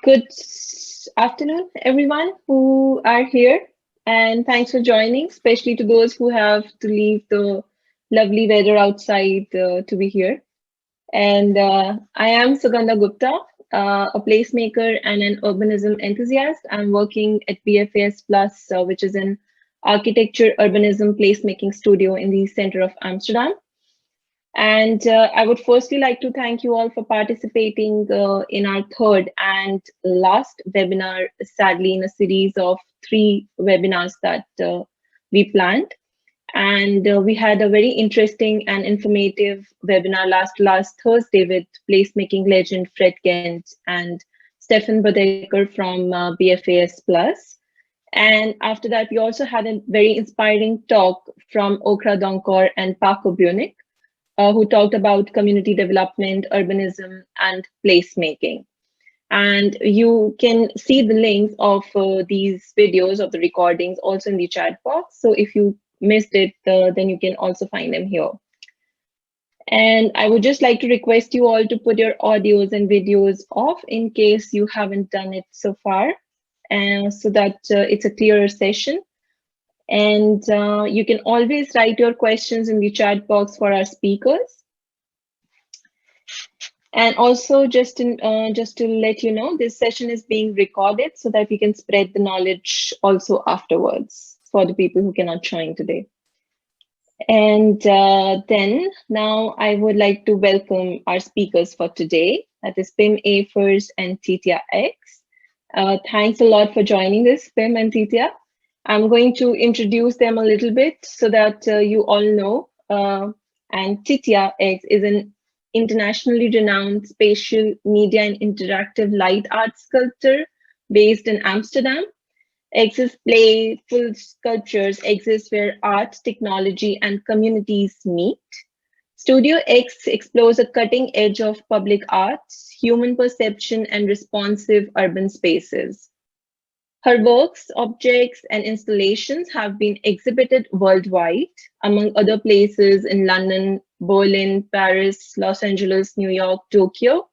Good afternoon, everyone who are here, and thanks for joining, especially to those who have to leave the lovely weather outside to be here. And I am Sugandha Gupta, a placemaker and an urbanism enthusiast. I'm working at BFAS Plus, which is an architecture, urbanism, placemaking studio in the center of Amsterdam. And I would firstly like to thank you all for participating in our third and last webinar, sadly, in a series of three webinars that we planned. And we had a very interesting and informative webinar last Thursday with placemaking legend Fred Kent and Stefan Bodecker from BFAS Plus. And after that, we also had a very inspiring talk from Okra Donkor and Paco Bunic, who talked about community development, urbanism, and placemaking. And you can see the links of these videos of the recordings also in the chat box. So if you missed it, then you can also find them here. And I would just like to request you all to put your audios and videos off in case you haven't done it so far, so that it's a clearer session. And you can always write your questions in the chat box for our speakers. And also, just to let you know, this session is being recorded so that we can spread the knowledge also afterwards for the people who cannot join today. And then now I would like to welcome our speakers for today. That is Pim Evers and Titia Ex. Thanks a lot for joining us, Pim and Titia. I'm going to introduce them a little bit so that you all know. And Titia Ex is an internationally renowned spatial media and interactive light art sculptor based in Amsterdam. Ex's playful sculptures exist where art, technology, and communities meet. Studio X explores a cutting edge of public arts, human perception, and responsive urban spaces. Her works, objects, and installations have been exhibited worldwide, among other places in London, Berlin, Paris, Los Angeles, New York, Tokyo,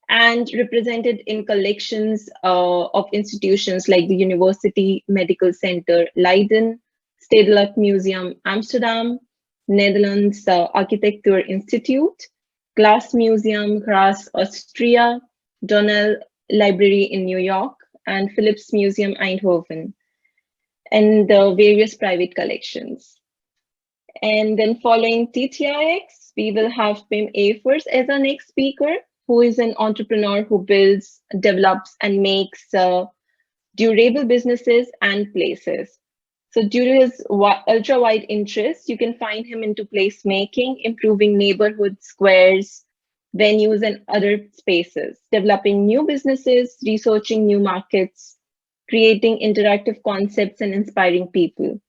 and represented in collections of institutions like the University Medical Center Leiden, Stedelijk Museum Amsterdam, Netherlands Architecture Institute, Glass Museum Graz Austria, Donnell Library in New York, and Phillips Museum Eindhoven, and the various private collections. And then following Titia Ex, we will have Pim Evers as our next speaker, who is an entrepreneur who builds, develops, and makes durable businesses and places. So due to his ultra-wide interests, you can find him into placemaking, improving neighborhood squares, venues, and other spaces, developing new businesses, researching new markets, creating interactive concepts, and inspiring people.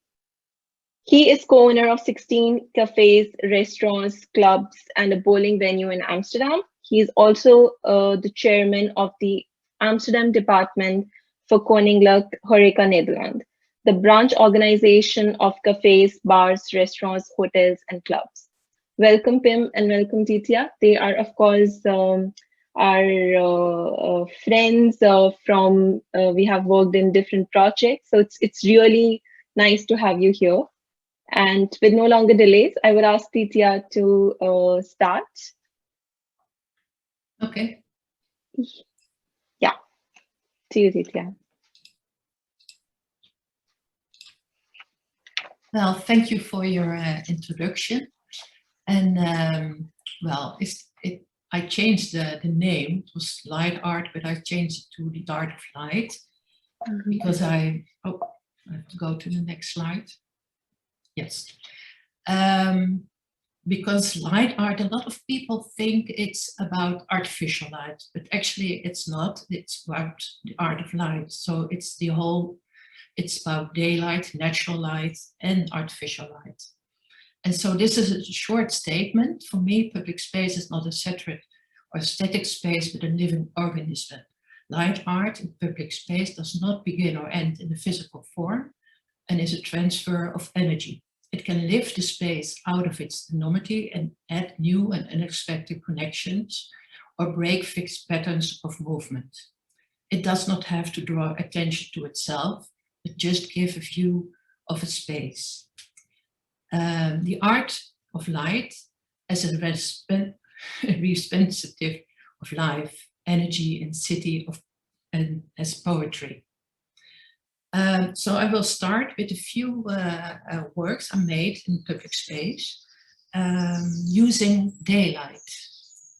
He is co-owner of 16 cafes, restaurants, clubs, and a bowling venue in Amsterdam. He is also the chairman of the Amsterdam department for Koninklijke Horeca Nederland, the branch organization of cafes, bars, restaurants, hotels, and clubs. Welcome, Pim, and welcome, Titia. They are, of course, our friends from, we have worked in different projects. So it's really nice to have you here. And with no longer delays, I would ask Titia to start. Okay. Yeah, to you, Titia. Well, thank you for your introduction. And well, I changed the name. It was Light Art, but I changed it to the Art of Light because I have to go to the next slide. Yes. Because light art, a lot of people think it's about artificial light, but actually it's not. It's about the art of light. So it's about daylight, natural light, and artificial light. And so this is a short statement. For me, public space is not a separate or static space, but a living organism. Light art in public space does not begin or end in the physical form and is a transfer of energy. It can lift the space out of its enormity and add new and unexpected connections or break fixed patterns of movement. it does not have to draw attention to itself, but just give a view of a space. The art of light as a representative of life, energy, and city and as poetry. So I will start with a few works I made in public space using daylight.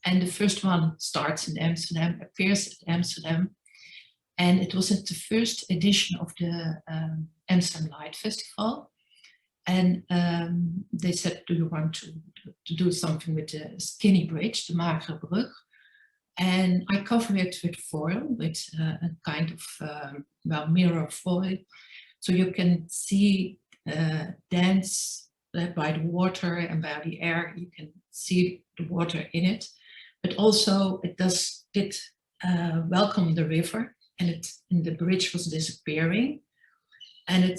And the first one starts in Amsterdam, appears at Amsterdam. And it was at the first edition of the Amsterdam Light Festival. And they said, do you want to do something with the skinny bridge, the magere brug? And I cover it with foil, with a kind of mirror foil. So you can see dance by the water and by the air. You can see the water in it. But also it did welcome the river, and the bridge was disappearing. And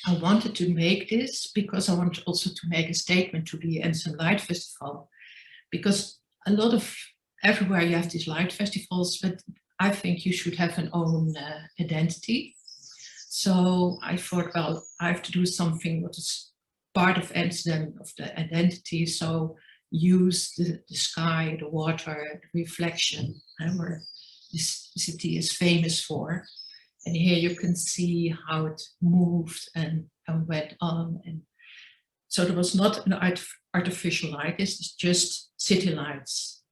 I wanted to make this because I wanted also to make a statement to the Amsterdam Light Festival, because a lot of everywhere you have these light festivals, but I think you should have an own identity. So I thought, well, I have to do something what is part of Amsterdam, of the identity. So use the sky, the water, the reflection, where this city is famous for. And here you can see how it moved and went on. And so there was not an artificial light, it's just city lights,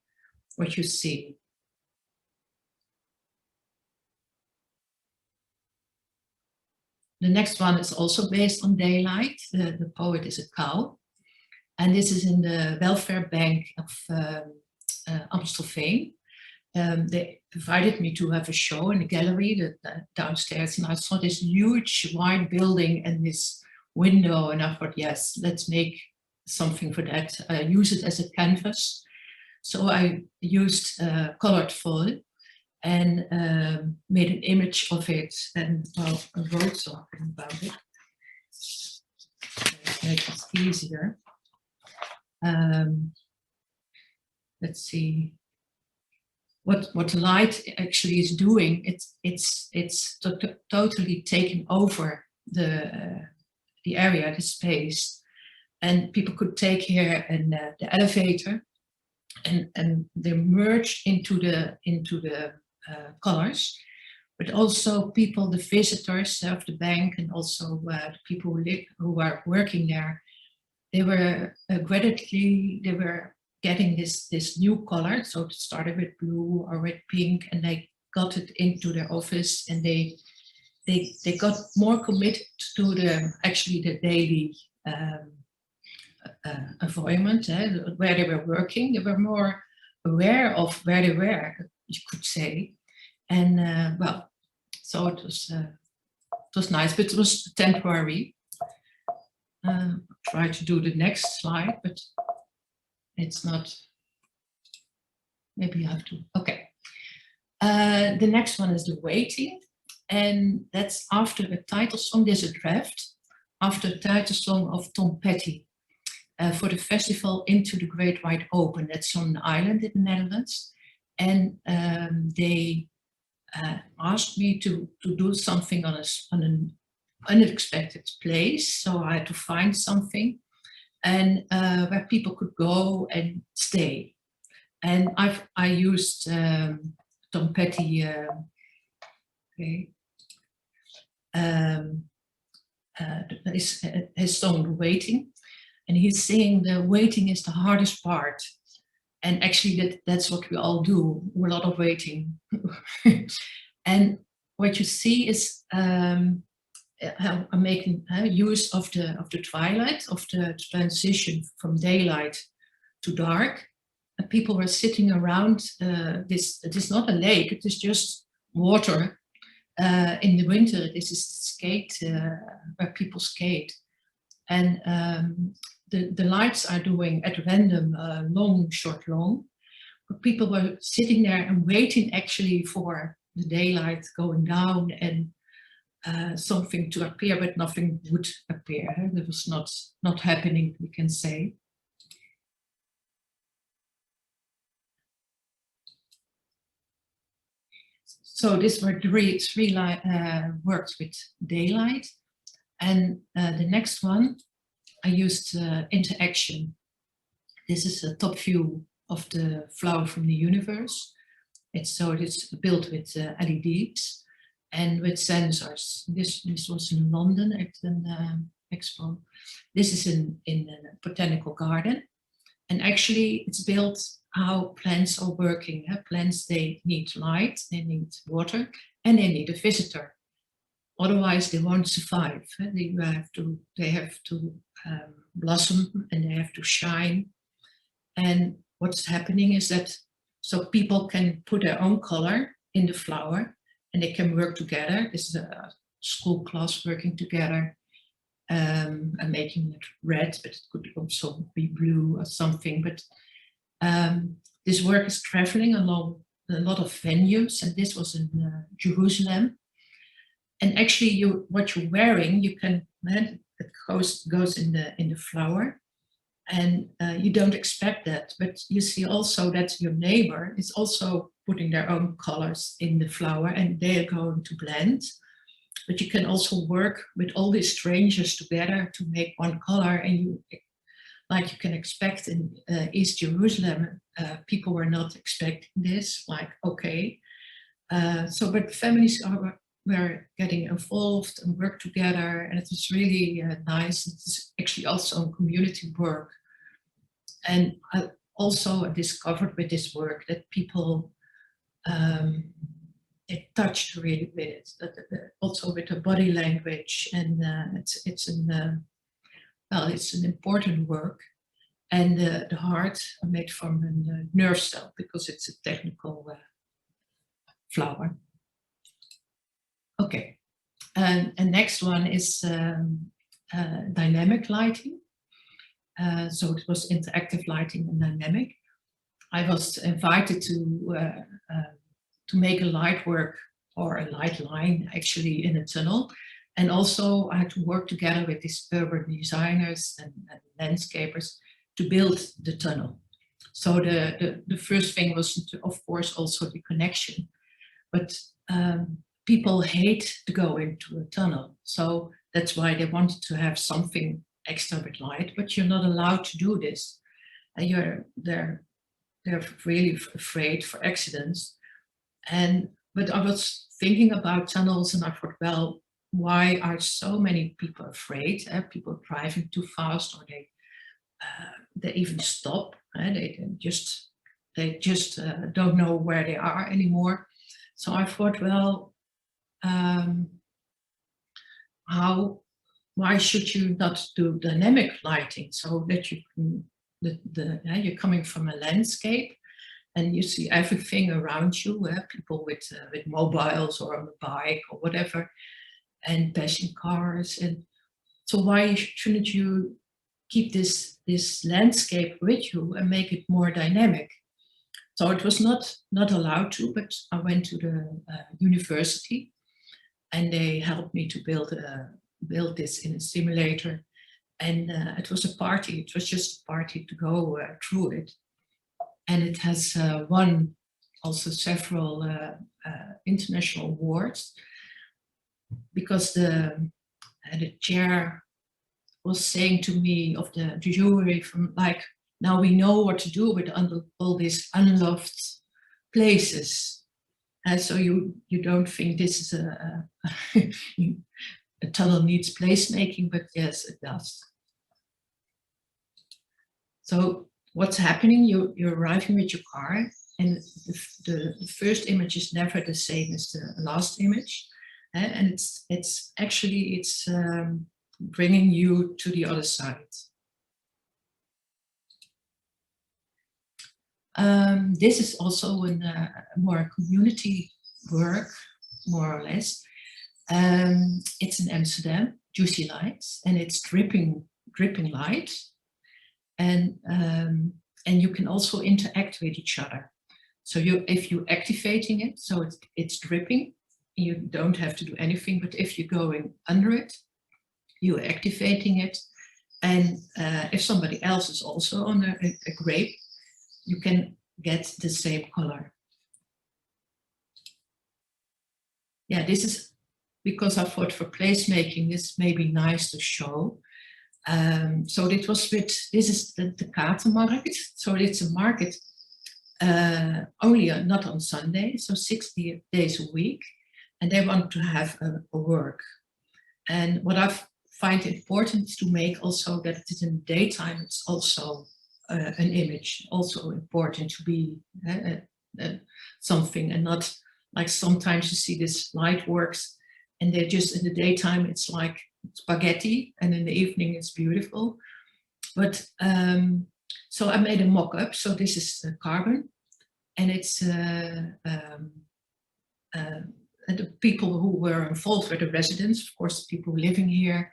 what you see. The next one is also based on daylight. The poet is a cow. And this is in the welfare bank of Amsterdam. They invited me to have a show in the gallery downstairs, and I saw this huge white building and this window, and I thought, yes, let's make something for that. Use it as a canvas. So I used colored foil and made an image of it, and well, I wrote something about it to make it easier. Let's see. What light actually is doing, it's totally taking over the area, the space, and people could take here and the elevator, and they merge into the colors, but also people, the visitors of the bank, and also the people who are working there, they were gradually getting this new color. So it started with blue or with pink, and they got it into their office, and they got more committed to the daily environment where they were working. They were more aware of where they were, you could say. And well, so it was nice, but it was temporary. Try to do the next slide, but it's not, maybe you have to, okay. The next one is the waiting, and that's after the title song. There's a draft after the title song of Tom Petty for the festival Into the Great Wide Open. That's on the island in the Netherlands. And they asked me to do something on an unexpected place. So I had to find something and where people could go and stay. And I used Tom Petty, his song Waiting, and he's saying the waiting is the hardest part. And actually that's what we all do, a lot of waiting. And what you see is I'm making use of the twilight, of the transition from daylight to dark. And people were sitting around this. It is not a lake, it is just water. In the winter, this is skate, where people skate. And the lights are doing at random, long, short, long. But people were sitting there and waiting actually for the daylight going down and something to appear, but nothing would appear. It was not happening, we can say. So these were three works with daylight. And the next one, I used interaction. This is a top view of the flower from the universe. It's built with LEDs and with sensors. This was in London at an expo. This is in a botanical garden. And actually it's built how plants are working. Plants, they need light, they need water, and they need a visitor. Otherwise they won't survive. They have to blossom and they have to shine. And what's happening is that so people can put their own color in the flower and they can work together. This is a school class working together and making it red, but it could also be blue or something. But this work is traveling along a lot of venues, and this was in Jerusalem. And actually, what you're wearing, you can it goes in the flower, and you don't expect that. But you see also that your neighbor is also putting their own colors in the flower, and they are going to blend. But you can also work with all these strangers together to make one color, and like you can expect in East Jerusalem, people were not expecting this. Like, okay, but families were getting involved and work together, and it was really nice. It's actually also community work, and I also discovered with this work that people it touched really with it, also with the body language, and it's an important work. And the heart are made from a nerve cell because it's a technical flower. Okay, and next one is dynamic lighting. So it was interactive lighting and dynamic. I was invited to make a light work or a light line actually in a tunnel. And also I had to work together with these urban designers and landscapers to build the tunnel. So the first thing was, of course, also the connection. But people hate to go into a tunnel. So that's why they wanted to have something extra with light, but you're not allowed to do this. And they're really afraid for accidents. But I was thinking about tunnels and I thought, well, why are so many people afraid? People driving too fast, or they even stop. They just don't know where they are anymore. So I thought, well, why should you not do dynamic lighting so that you can, you're coming from a landscape and you see everything around you, people with mobiles or on a bike or whatever, and passing cars. And so why shouldn't you keep this landscape with you and make it more dynamic? So it was not allowed to, but I went to the university and they helped me to build this in a simulator. And it was a party. It was just a party to go through it. And it has won also several international awards, because the chair was saying to me of the jury, from like, now we know what to do with all these unloved places. And so you don't think this is a tunnel needs placemaking, but yes, it does. So what's happening, you're arriving with your car, and the first image is never the same as the last image. And it's actually bringing you to the other side. This is also a more community work, more or less. It's in Amsterdam, Juicy Lights, and it's dripping light. And you can also interact with each other. So if you're activating it, so it's dripping, you don't have to do anything, but if you're going under it, you're activating it. And if somebody else is also on a grape, you can get the same color. yeah, this is because I thought for placemaking, this may be nice to show. So this is the Katermarkt. So it's a market only not on Sunday, so 60 days a week. And they want to have a work. And what I find important is to make also that it is in the daytime, it's also an image, also important to be something, and not like sometimes you see this light works and they're just in the daytime, it's like spaghetti, and in the evening it's beautiful. But so I made a mock-up. So this is carbon, and it's the people who were involved were the residents, of course, the people living here,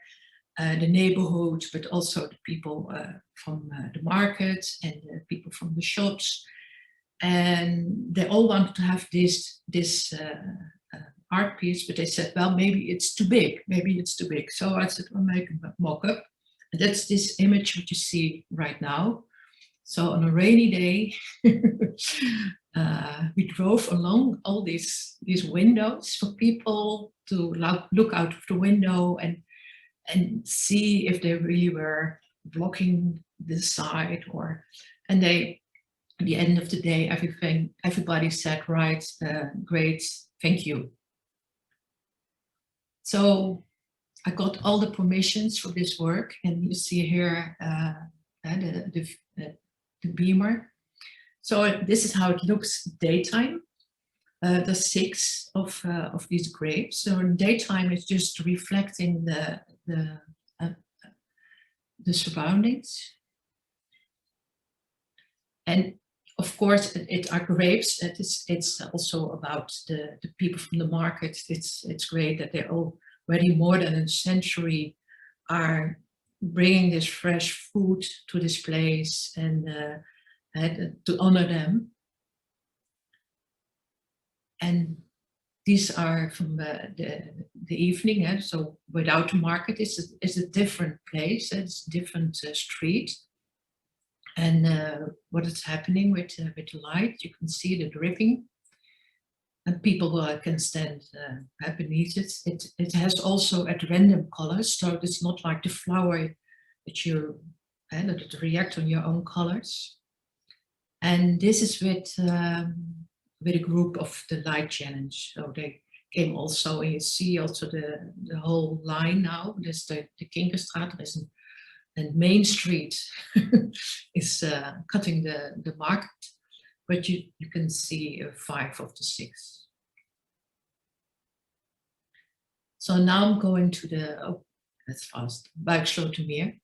the neighborhood, but also the people from the market and the people from the shops. And they all wanted to have this art piece, but they said, well, maybe it's too big. Maybe it's too big. So I said, I'll make a mock-up. And that's this image what you see right now. So on a rainy day, we drove along all these windows for people to look out of the window and see if they really were blocking the side, and they, at the end of the day, everybody said, right, great, thank you. So I got all the permissions for this work, and you see here the beamer. So this is how it looks daytime. There's 6 of these grapes. So in daytime, it's just reflecting the surroundings. And of course, it are grapes. It's also about the people from the market. It's great that they're already more than a century are bringing this fresh food to this place and to honor them. And these are from the evening. So without the market, it's a different place. It's a different street. And what is happening with the light, you can see the dripping, and people can stand beneath it. It has also at random colors, so it's not like the flower that you that react on your own colors. And this is with a group of the Light Challenge. So they came also, and you see also the whole line now. There's the Kinkerstraat, there's and Main Street is cutting the market, but you can see 5 of the 6. So now I'm going to that's fast, Buikslotermeer.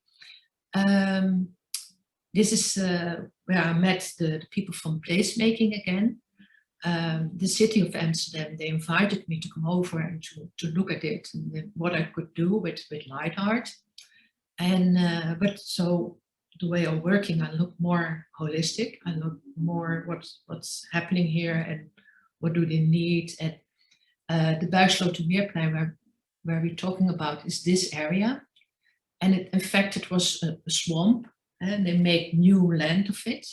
This is where I met the people from Placemaking again. The city of Amsterdam, they invited me to come over and to look at it and what I could do with light art. And but so the way of working, I look more holistic. I look more what's happening here and what do they need. And the Buikslotermeerplein where we're talking about is this area. And in fact, it was a swamp, and they make new land of it.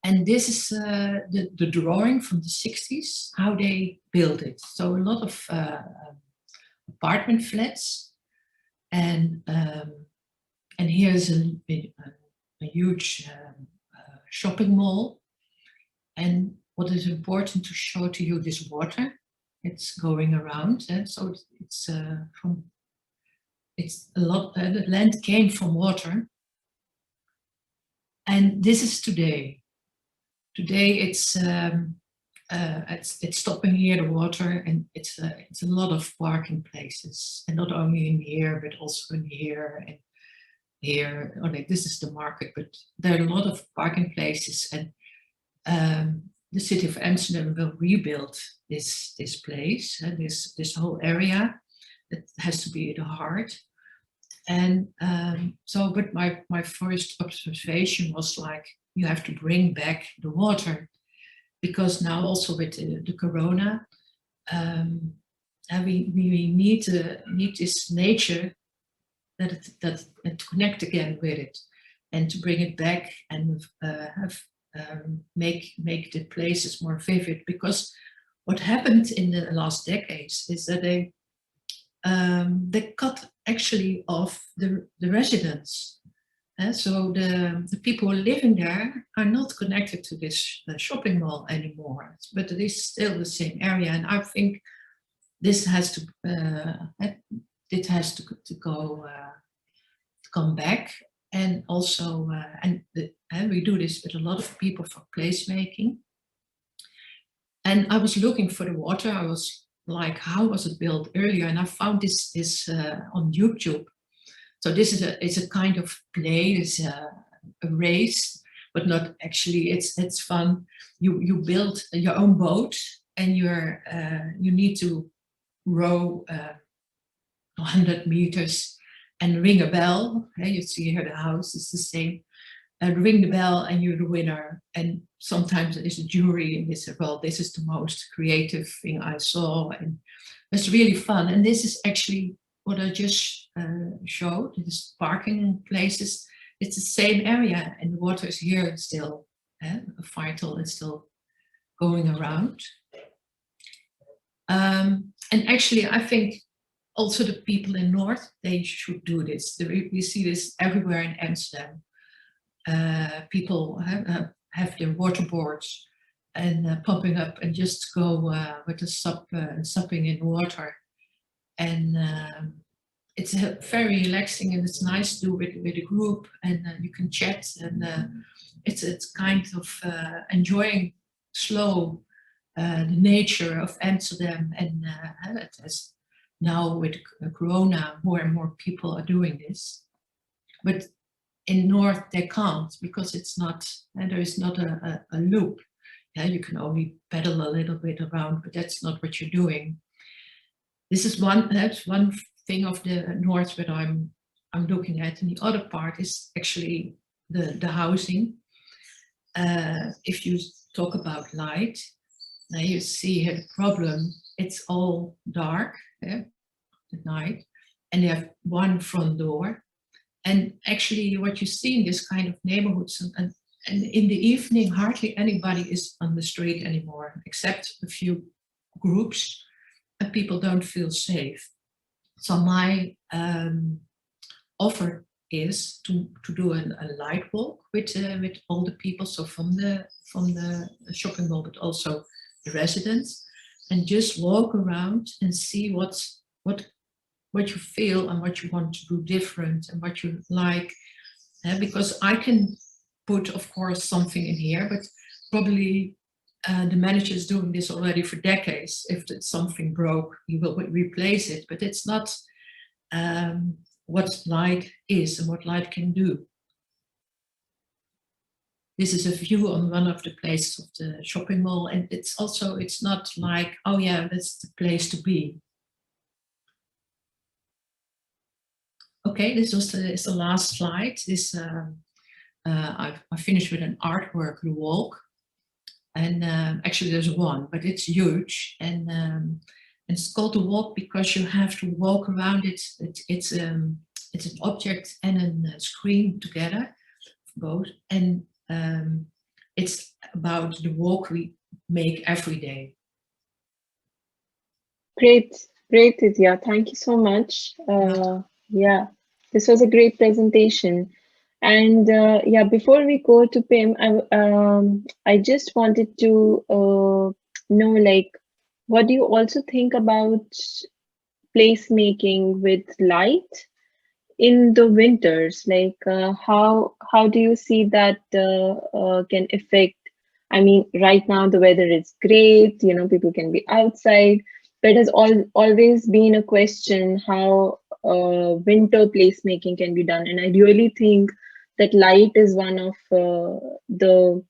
And this is the drawing from the 60s, how they built it. So a lot of apartment flats. And here's a huge shopping mall. And what is important to show to you, this water, it's going around. So it's a lot. The land came from water. And this is today. Today it's stopping here, the water, and it's a lot of parking places, and not only in here but also in here and here. Okay, this is the market, but there are a lot of parking places, and the city of Amsterdam will rebuild this place, this whole area. That has to be the heart. And so, but my first observation was like, you have to bring back the water. Because now also with the corona, we need this nature that to connect again with it, and to bring it back and make the places more vivid. Because what happened in the last decades is that they cut actually off the residents. So the people who are living there are not connected to this shopping mall anymore, but it is still the same area. And I think this has to come back. And also, and we do this with a lot of people for placemaking. And I was looking for the water. I was like, how was it built earlier? And I found this on YouTube. So this is a kind of play. It's a race, but not actually. It's fun. You build your own boat, and you need to row 100 meters and ring a bell. You see here the house is the same. Ring the bell and you're the winner. And sometimes there's a jury and they say, well, this is the most creative thing I saw. And it's really fun. And this is actually what I just showed. This parking places. It's the same area and the water is here still. Vital is still going around. And actually, I think also the people in North, they should do this. We see this everywhere in Amsterdam. People have their waterboards and pumping up and just go with the supping in water. And it's very relaxing and it's nice to do with a group and you can chat and it's kind of enjoying slow the nature of Amsterdam and as now with Corona more and more people are doing this. But in North they can't because it's not, there is not a loop. You can only pedal a little bit around, but that's not what you're doing. This is one thing of the North that I'm looking at, and the other part is actually the housing. If you talk about light, now you see here the problem. It's all dark at night, and you have one front door. And actually, what you see in this kind of neighborhoods, and in the evening, hardly anybody is on the street anymore, except a few groups, and people don't feel safe. So my offer is to do a light walk with all the people, so from the shopping mall, but also the residents, and just walk around and see what you feel and what you want to do different and what you like. Because I can put, of course, something in here, but probably the manager is doing this already for decades. If something broke, he will replace it, but it's not what light is and what light can do. This is a view on one of the places of the shopping mall, and it's not like, oh yeah, that's the place to be. Okay, this is the last slide. This I finished with an artwork, the walk, and actually there's one, but it's huge, and it's called the walk because you have to walk around it. It's an object and a screen together, both, and it's about the walk we make every day. Great, Titia. Thank you so much. Yeah, this was a great presentation. And yeah, before we go to Pim, I just wanted to know, like, what do you also think about placemaking with light in the winters? Like, how do you see that can affect? I mean, right now the weather is great. You know, people can be outside. But it has always been a question how winter placemaking can be done, and I really think that light is one of the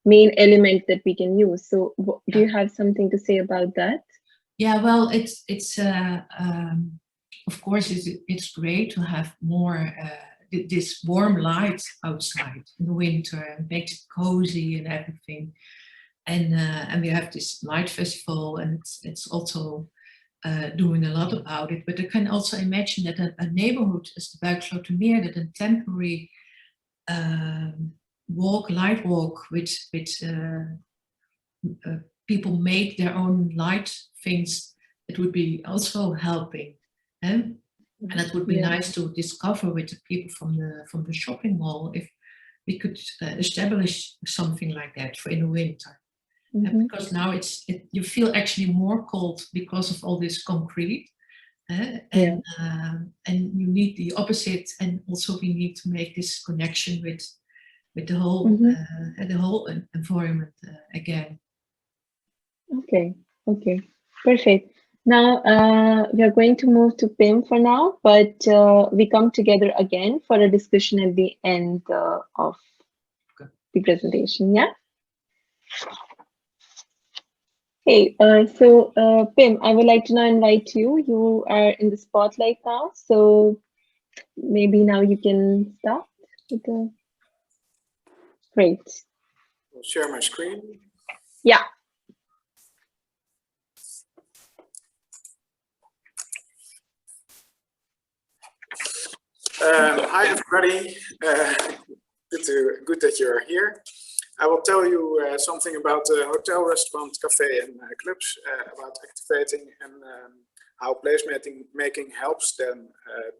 main elements that we can use. So do you have something to say about that? Yeah, well, it's of course it's great to have more this warm light outside in the winter and makes it cozy and everything. And we have this light festival, and it's also doing a lot about it. But I can also imagine that a neighborhood as the Buikslotermeer, that a temporary light walk with people make their own light things, it would be also helping. And it would be nice to discover with the people from the shopping mall if we could establish something like that for in the winter. Because now you feel actually more cold because of all this concrete. And you need the opposite, and also we need to make this connection with the whole environment again. Okay, perfect. Now we are going to move to Pim for now, but we come together again for a discussion at the end of the presentation. Yeah. Hey, so Pim, I would like to now invite you. You are in the spotlight now, so maybe now you can start with the. Great. I'll share my screen. Yeah. Hi everybody. Good that you're here. I will tell you something about hotel, restaurant, cafe, and clubs, about activating and how placemaking helps them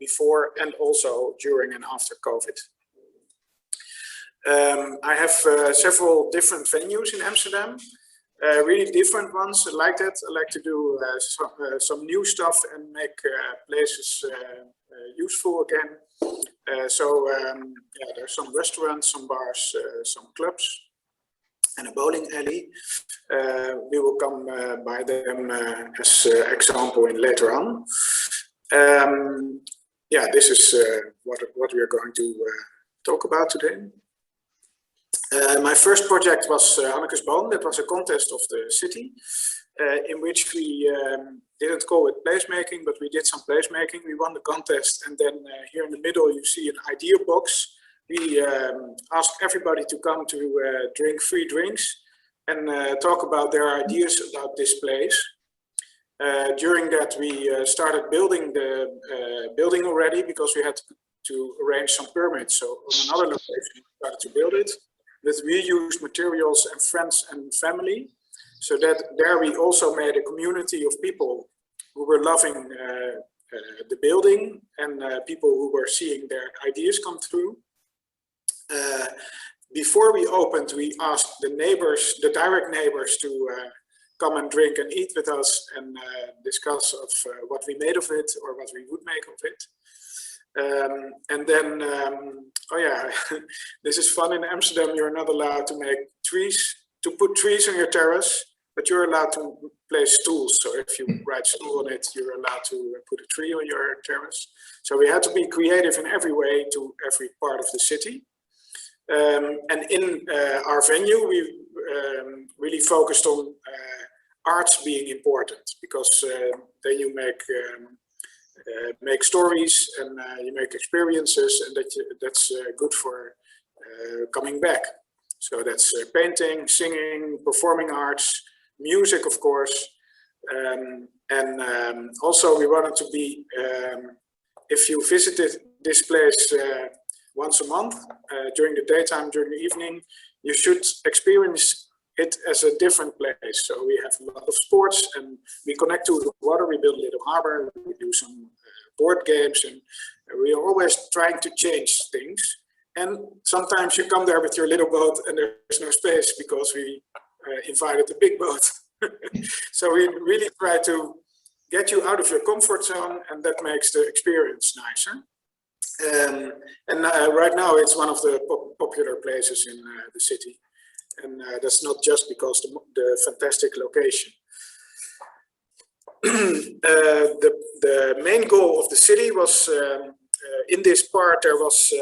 before and also during and after COVID. I have several different venues in Amsterdam, really different ones. I like that. I like to do some new stuff and make places useful again. Yeah, there's some restaurants, some bars, some clubs, and a bowling alley. We will come by them as example in later on. Yeah, this is what we are going to talk about today. My first project was Hannekes. That was a contest of the city in which we didn't call it placemaking, but we did some placemaking. We won the contest, and then here in the middle you see an idea box. We asked everybody to come to drink free drinks and talk about their ideas about this place. During that we started building the building already, because we had to arrange some permits. So on another location we started to build it with reused materials and friends and family. So that there we also made a community of people who were loving the building and people who were seeing their ideas come through. Before we opened, we asked the neighbors, the direct neighbors, to come and drink and eat with us and discuss of what we made of it or what we would make of it. And then, oh yeah, this is fun. In Amsterdam, you're not allowed to make trees, to put trees on your terrace, but you're allowed to place stools. So if you write stool on it, you're allowed to put a tree on your terrace. So we had to be creative in every way to every part of the city. And in our venue, we really focused on arts being important, because then you make stories and you make experiences, and that's good for coming back. So that's painting, singing, performing arts, music, of course, and also we wanted to be, if you visited this place once a month, during the daytime, during the evening, you should experience it as a different place. So we have a lot of sports and we connect to the water. We build a little harbor, we do some board games, and we are always trying to change things. And sometimes you come there with your little boat and there's no space because we invited a big boat. So we really try to get you out of your comfort zone, and that makes the experience nicer. And right now it's one of the popular places in the city. And that's not just because the fantastic location. The main goal of the city was, in this part there was,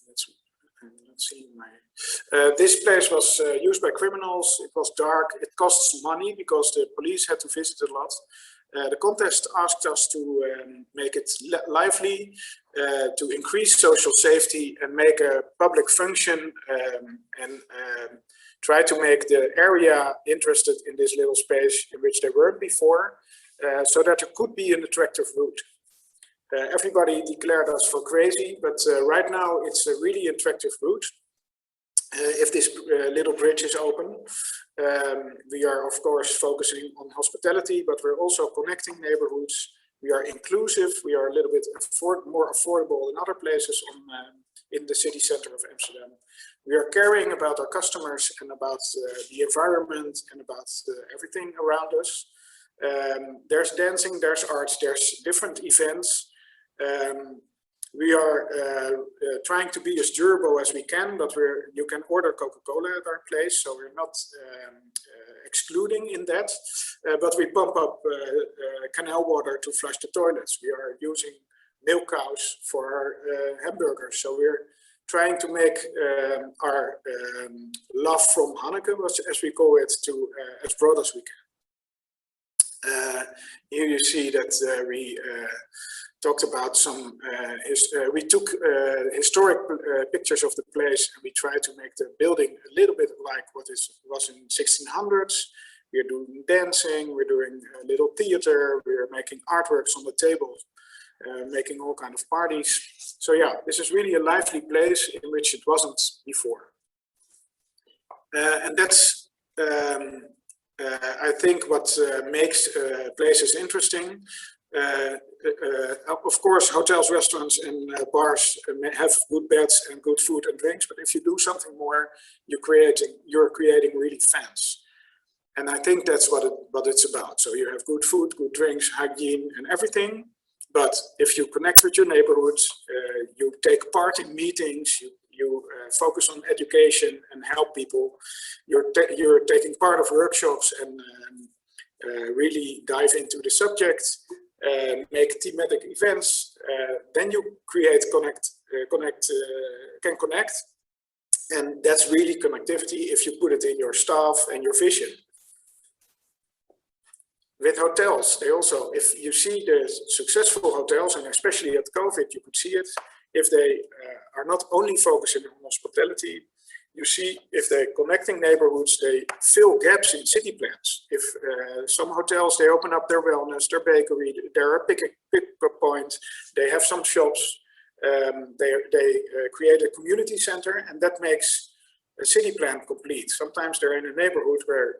let's see, this place was used by criminals. It was dark, it costs money because the police had to visit a lot. The contest asked us to make it lively, to increase social safety and make a public function, and try to make the area interested in this little space in which they weren't before, so that there could be an attractive route. Everybody declared us for crazy, but right now it's a really attractive route. if this little bridge is open. We are, of course, focusing on hospitality, but we're also connecting neighborhoods. We are inclusive. We are a little bit more affordable than other places in the city center of Amsterdam. We are caring about our customers and about the environment and about everything around us. There's dancing, there's arts, there's different events. We are trying to be as durable as we can, but you can order Coca-Cola at our place, so we're not excluding in that. But we pump up canal water to flush the toilets. We are using milk cows for our hamburgers. So we're trying to make our love from Hannekes, as we call it, to as broad as we can. Here you see that we talked about some, we took historic pictures of the place, and we tried to make the building a little bit like what was in 1600s. We're doing dancing, we're doing a little theater, we're making artworks on the tables, making all kinds of parties. So yeah, this is really a lively place in which it wasn't before. And that's, I think, what makes places interesting. Of course, hotels, restaurants, and bars have good beds and good food and drinks. But if you do something more, you're creating really fans. And I think that's what it's about. So you have good food, good drinks, hygiene, and everything. But if you connect with your neighborhoods, you take part in meetings, you focus on education and help people. You're taking part of workshops and really dive into the subject. Make thematic events, then you can connect, and that's really connectivity if you put it in your staff and your vision. With hotels, they also, if you see the successful hotels, and especially at COVID, you could see it, if they are not only focusing on hospitality, you see if they're connecting neighborhoods, they fill gaps in city plans. If some hotels, they open up their wellness, their bakery, they're a pick-up point, they have some shops, they create a community center, and that makes a city plan complete. Sometimes they're in a neighborhood where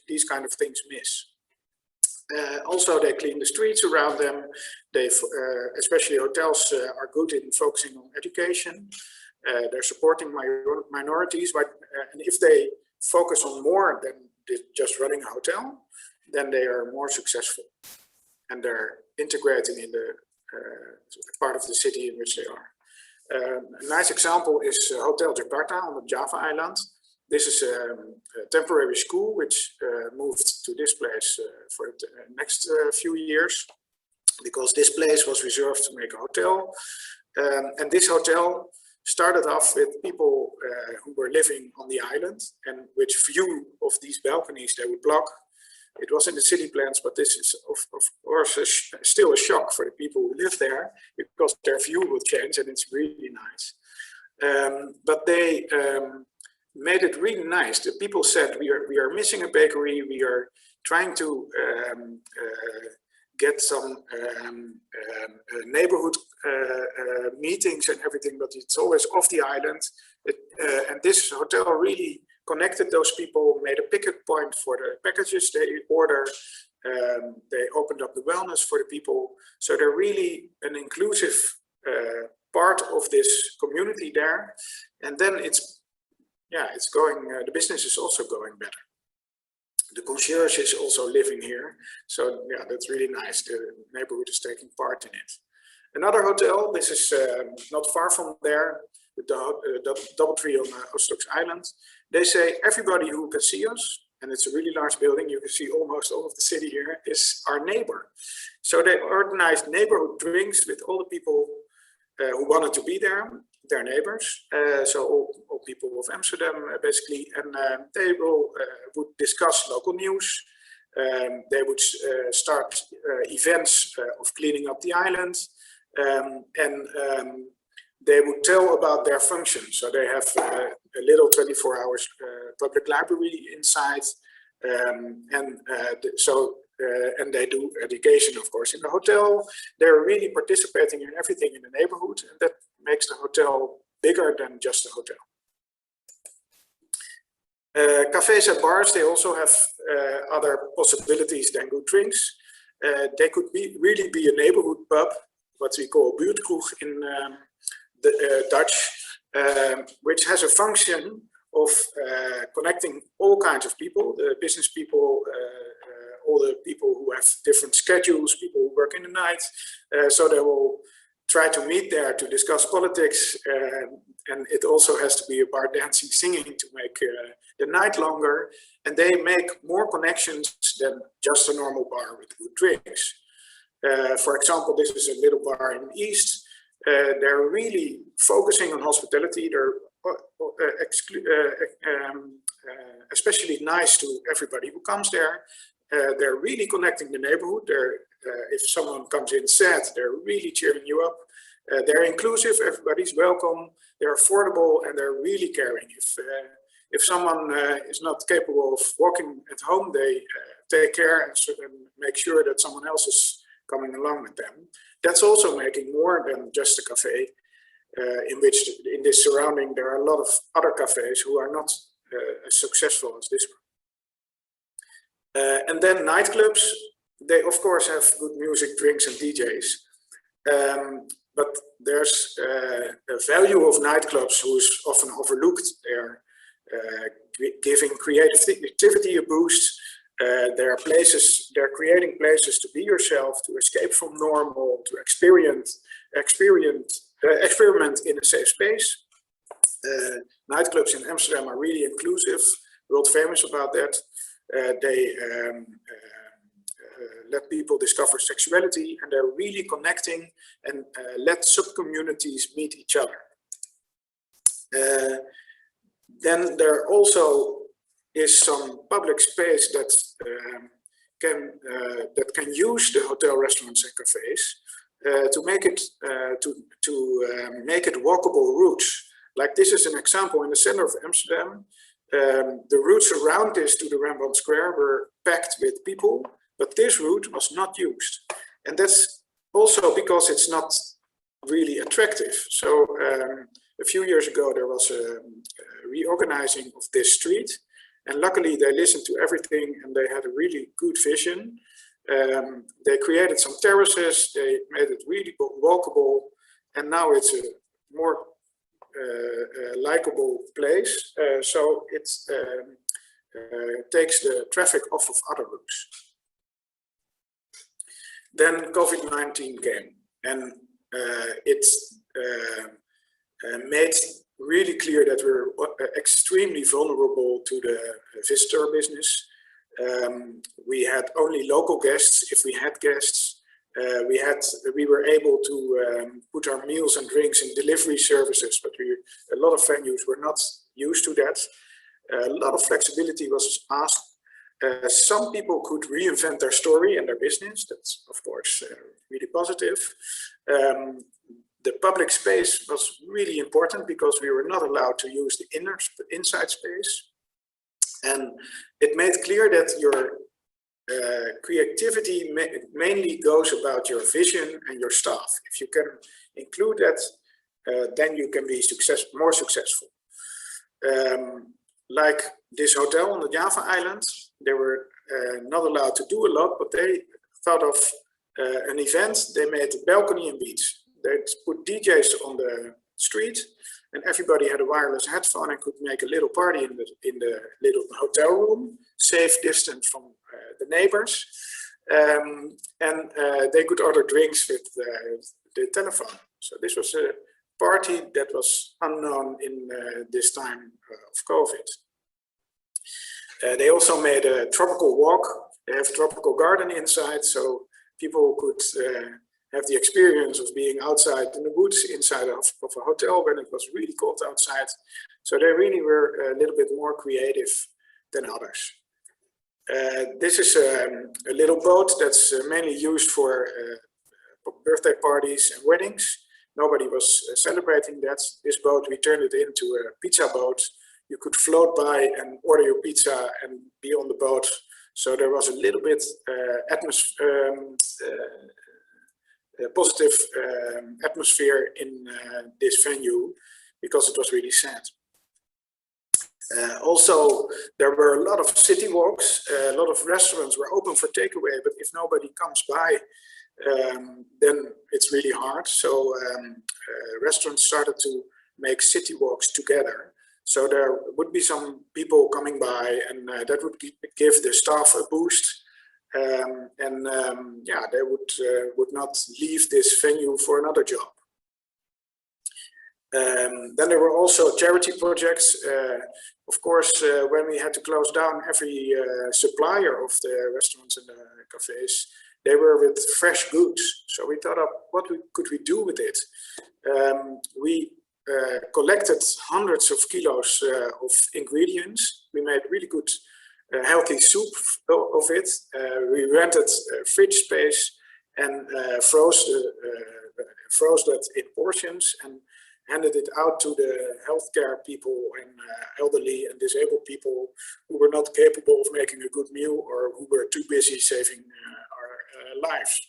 these kind of things miss. Also, they clean the streets around them. They, especially hotels, are good in focusing on education. They're supporting minorities, but and if they focus on more than just running a hotel, then they are more successful, and they're integrating in the part of the city in which they are. A nice example is Hotel Jakarta on the Java island. This is a temporary school which moved to this place for the next few years, because this place was reserved to make a hotel. And this hotel started off with people who were living on the island, and which view of these balconies they would block. It was in the city plans, but this is of course still a shock for the people who live there, because their view will change, and it's really nice. But they made it really nice. The people said, we are missing a bakery, we are trying to get some neighborhood meetings and everything, but it's always off the island. And this hotel really connected those people, made a pickup point for the packages they order. They opened up the wellness for the people. So they're really an inclusive part of this community there. And then it's going, the business is also going better. The concierge is also living here. So yeah, that's really nice. The neighborhood is taking part in it. Another hotel, this is not far from there, the DoubleTree on Oosthoek's Island. They say everybody who can see us, and it's a really large building, you can see almost all of the city here, is our neighbor. So they organized neighborhood drinks with all the people who wanted to be there, their neighbors, so all people of Amsterdam basically, and they would discuss local news. They would start events of cleaning up the island, and they would tell about their functions. So they have a little 24 hours public library inside, and they do education, of course, in the hotel. They're really participating in everything in the neighborhood, and that makes the hotel bigger than just a hotel. Cafes and bars, they also have other possibilities than good drinks. They could really be a neighborhood pub, what we call buurtkroeg in the Dutch, which has a function of connecting all kinds of people, the business people, all the people who have different schedules, people who work in the night. So they will try to meet there to discuss politics, and it also has to be about dancing, singing to make the night longer. And they make more connections than just a normal bar with good drinks. For example, this is a little bar in the East. They're really focusing on hospitality. They're especially nice to everybody who comes there. They're really connecting the neighborhood. If someone comes in sad, they're really cheering you up. They're inclusive, everybody's welcome, they're affordable, and they're really caring. If someone is not capable of walking at home, they take care and make sure that someone else is coming along with them. That's also making more than just a cafe, in this surrounding there are a lot of other cafes who are not as successful as this one. And then nightclubs, they of course have good music, drinks and DJs. But there's a value of nightclubs who's often overlooked. They're giving creativity a boost. There are places, they're creating places to be yourself, to escape from normal, to experiment in a safe space. Nightclubs in Amsterdam are really inclusive, world famous about that. They let people discover sexuality, and they're really connecting and let sub-communities meet each other. Then there also is some public space that can use the hotel, restaurants and cafes to make it make it walkable routes. Like this is an example in the center of Amsterdam. The routes around this to the Rembrandt Square were packed with people, but this route was not used. And that's also because it's not really attractive. So a few years ago, there was a reorganizing of this street. And luckily they listened to everything and they had a really good vision. They created some terraces, they made it really walkable. And now it's a more likable place. So it takes the traffic off of other routes. Then COVID-19 came, and it made really clear that we're extremely vulnerable to the visitor business. We had only local guests. If we had guests, we were able to put our meals and drinks in delivery services, but a lot of venues were not used to that. A lot of flexibility was asked. Some people could reinvent their story and their business. That's, of course, really positive. The public space was really important because we were not allowed to use the inside space. And it made clear that your creativity mainly goes about your vision and your staff. If you can include that, then you can be more successful. Like this hotel on the Java Island, they were not allowed to do a lot, but they thought of an event. They made a balcony and beach. They put DJs on the street, and everybody had a wireless headphone and could make a little party in the little hotel room, safe distance from the neighbors, and they could order drinks with the telephone. So this was a party that was unknown in this time of COVID. They also made a tropical walk. They have a tropical garden inside, so people could have the experience of being outside in the woods inside of a hotel when it was really cold outside. So they really were a little bit more creative than others. This is a little boat that's mainly used for birthday parties and weddings. Nobody was celebrating that. This boat, we turned it into a pizza boat. You could float by and order your pizza and be on the boat. So there was a little bit positive atmosphere in this venue because it was really sad. Also, there were a lot of city walks, a lot of restaurants were open for takeaway, but if nobody comes by, then it's really hard. So restaurants started to make city walks together. So there would be some people coming by, and that would give the staff a boost. Yeah, they would not leave this venue for another job. Then there were also charity projects. Of course, when we had to close down every supplier of the restaurants and the cafes, they were with fresh goods. So we thought of what could we do with it. We collected hundreds of kilos of ingredients. We made really good healthy soup of it. We rented fridge space and froze that in portions and handed it out to the healthcare people and elderly and disabled people who were not capable of making a good meal or who were too busy saving our lives.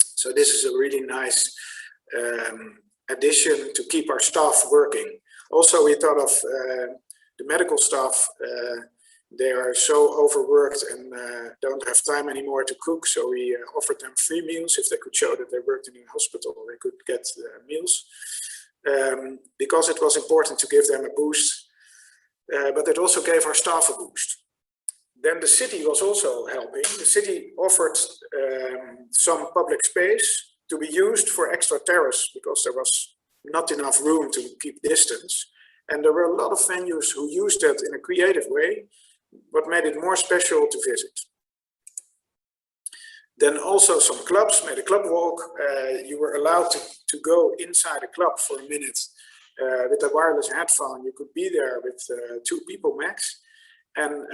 So this is a really nice addition to keep our staff working. Also, we thought of the medical staff. They are so overworked and don't have time anymore to cook. So we offered them free meals. If they could show that they worked in a hospital, they could get meals. Because it was important to give them a boost, but it also gave our staff a boost. Then the city was also helping. The city offered some public space to be used for extra terrace because there was not enough room to keep distance. And there were a lot of venues who used that in a creative way, what made it more special to visit. Then also some clubs made a club walk. You were allowed to go inside a club for a minute with a wireless headphone. You could be there with 2 people max. And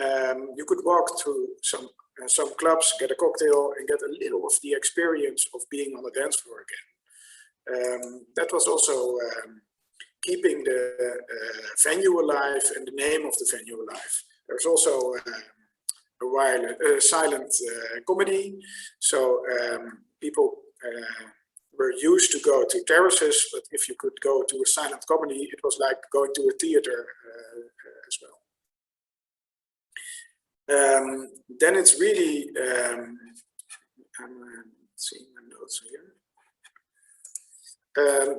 you could walk through some clubs, get a cocktail and get a little of the experience of being on the dance floor again. That was also keeping the venue alive and the name of the venue alive. There's also a silent comedy. So people were used to go to terraces, but if you could go to a silent comedy, it was like going to a theater as well. Then it's really, I'm seeing my notes here.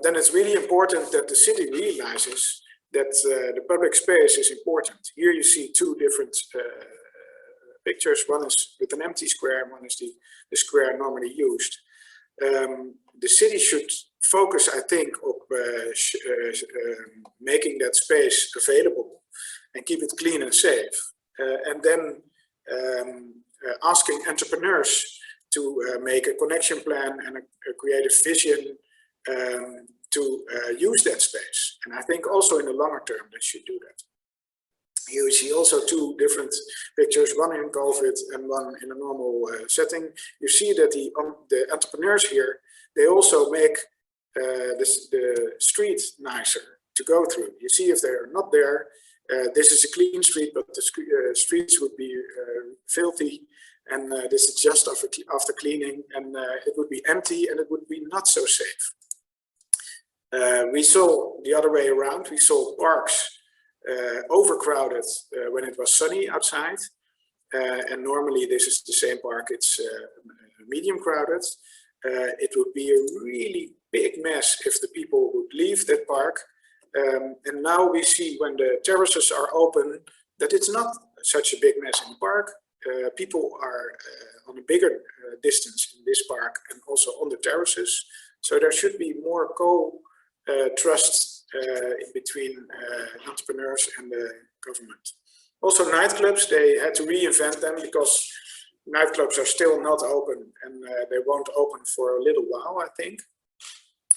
Then it's really important that the city realizes that the public space is important. Here you see 2 different pictures. One is with an empty square, and one is the square normally used. The city should focus, I think, on making that space available and keep it clean and safe. And then asking entrepreneurs to make a connection plan and a creative vision to use that space. And I think also in the longer term they should do that. You see also 2 different pictures, one in COVID and one in a normal setting. You see that the entrepreneurs here, they also make the street nicer to go through. You see if they are not there, this is a clean street, but the streets would be filthy. And this is just after cleaning, and it would be empty and it would be not so safe. We saw the other way around. We saw parks overcrowded when it was sunny outside. And normally this is the same park, it's medium crowded. It would be a really big mess if the people would leave that park. And now we see when the terraces are open that it's not such a big mess in the park. People are on a bigger distance in this park and also on the terraces. So there should be more trust in between entrepreneurs and the government. Also nightclubs, they had to reinvent them because nightclubs are still not open and they won't open for a little while, I think.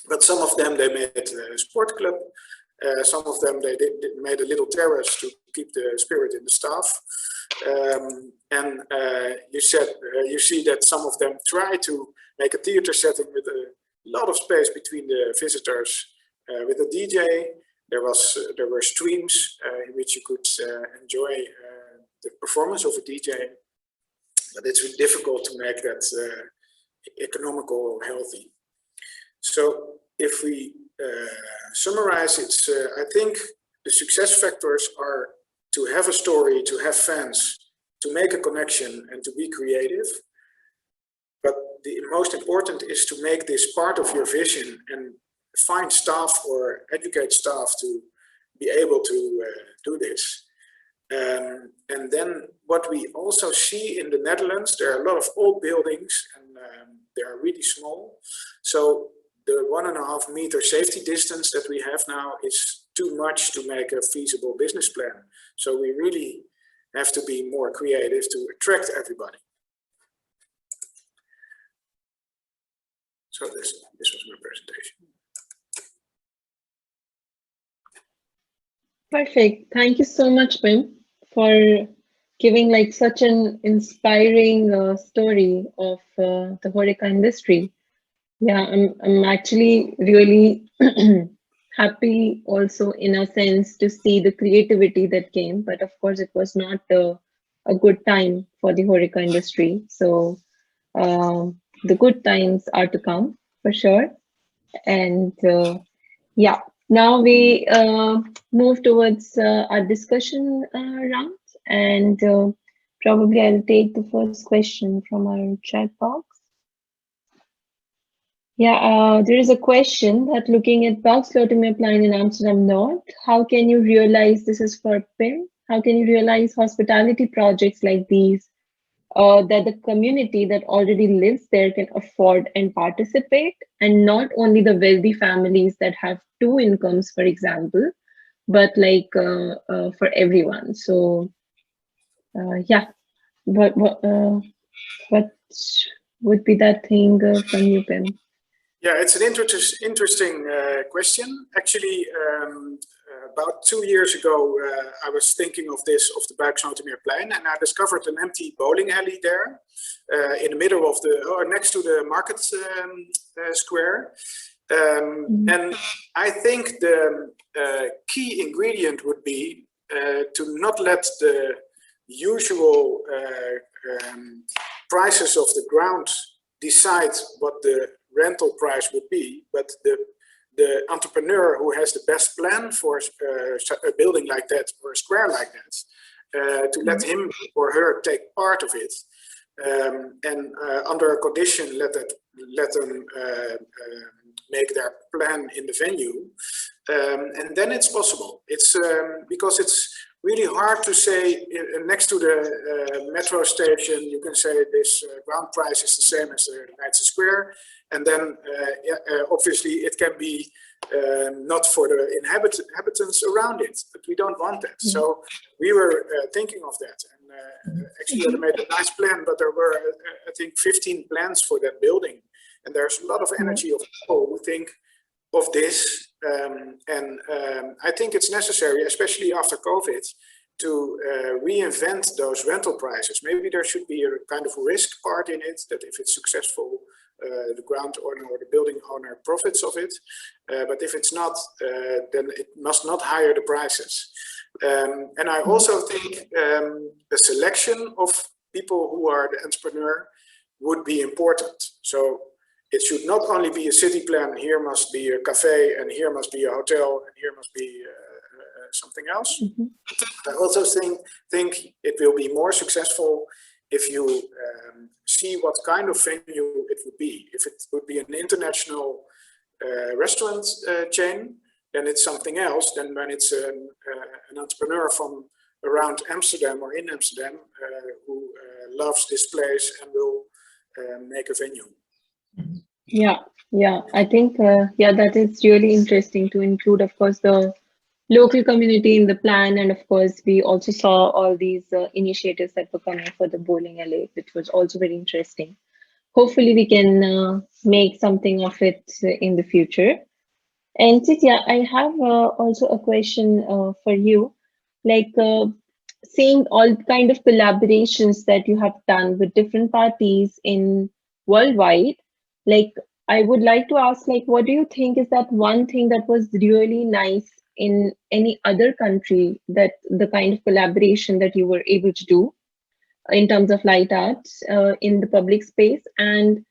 But some of them, they made a sport club. Some of them, they made a little terrace to keep the spirit in the staff. You see that some of them try to make a theater setting with a lot of space between the visitors. With a DJ, there were streams in which you could enjoy the performance of a DJ, but it's really difficult to make that economical or healthy. So if we summarize, it's I think the success factors are to have a story, to have fans, to make a connection and to be creative. But the most important is to make this part of your vision and find staff or educate staff to be able to do this. And then what we also see in the Netherlands, there are a lot of old buildings and they are really small. So the 1.5 meter safety distance that we have now is too much to make a feasible business plan. So we really have to be more creative to attract everybody. So this was my presentation. Perfect. Thank you so much, Pim, for giving like such an inspiring story of the HoReCa industry. Yeah, I'm actually really happy also in a sense to see the creativity that came, but of course it was not a good time for the HoReCa industry. So the good times are to come for sure. And yeah, now we move towards our discussion round, and probably I'll take the first question from our chat box. Yeah, there is a question that looking at Slotermeer Plein in Amsterdam North, how can you realize, this is for Pim, how can you realize hospitality projects like these that the community that already lives there can afford and participate, and not only the wealthy families that have 2 incomes, for example, but like for everyone. So yeah, what would be that thing from you, Pim? Yeah, it's an interesting question. Actually, about 2 years ago, I was thinking of this, of the Slotermeer Plein, and I discovered an empty bowling alley there in the middle of the, or next to the market square. And I think the key ingredient would be to not let the usual prices of the ground decide what the rental price would be, but the entrepreneur who has the best plan for a building like that or a square like that, to let him or her take part of it, and under a condition let them make their plan in the venue, and then it's possible. It's because it's really hard to say next to the metro station, you can say this ground price is the same as the Leidse Square. And then obviously it can be not for the inhabitants around it, but we don't want that. So we were thinking of that. And actually I made a nice plan, but there were, I think, 15 plans for that building. And there's a lot of energy of people who think of this. And I think it's necessary, especially after COVID, to reinvent those rental prices. Maybe there should be a kind of risk part in it, that if it's successful, the ground owner or the building owner profits of it. But if it's not, then it must not higher the prices. And I also think the selection of people who are the entrepreneur would be important. So it should not only be a city plan, here must be a cafe, and here must be a hotel, and here must be something else. I also think it will be more successful if you see what kind of venue it would be. If it would be an international restaurant chain, then it's something else than when it's an entrepreneur from around Amsterdam or in Amsterdam who loves this place and will make a venue. Yeah, I think that is really interesting to include, of course, the local community in the plan, and of course we also saw all these initiatives that were coming for the bowling alley, which was also very interesting. Hopefully we can make something of it in the future. And Titia, I have also a question for you, like seeing all kind of collaborations that you have done with different parties in worldwide, like I would like to ask, like, what do you think is that one thing that was really nice in any other country, that the kind of collaboration that you were able to do in terms of light arts in the public space, and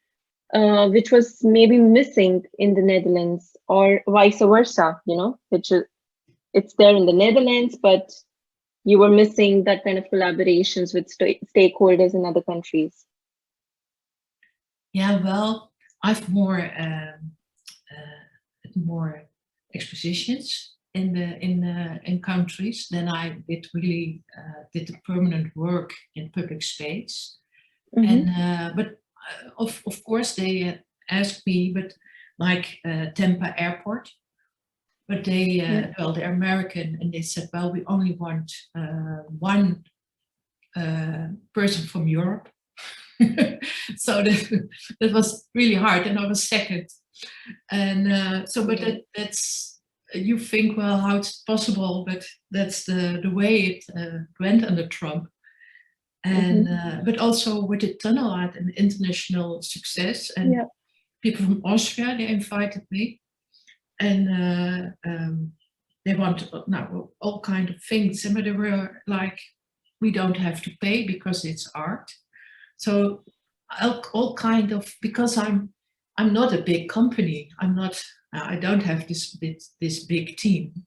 which was maybe missing in the Netherlands, or vice versa, you know, which is, it's there in the Netherlands, but you were missing that kind of collaborations with stakeholders in other countries? Yeah, well, I've more expositions in countries than I did really did the permanent work in public space. Mm-hmm. And but of course they asked me, but like Tampa Airport, but they well, they're American, and they said, well, we only want one person from Europe. So that was really hard, and I was second. And so, but that's, you think, well, how it's possible, but that's the way it went under Trump. And but also with the tunnel art and international success, and people from Austria, they invited me, and they want now all kind of things, but they were like, we don't have to pay because it's art. So all kind of, because I'm not a big company, I don't have this big team,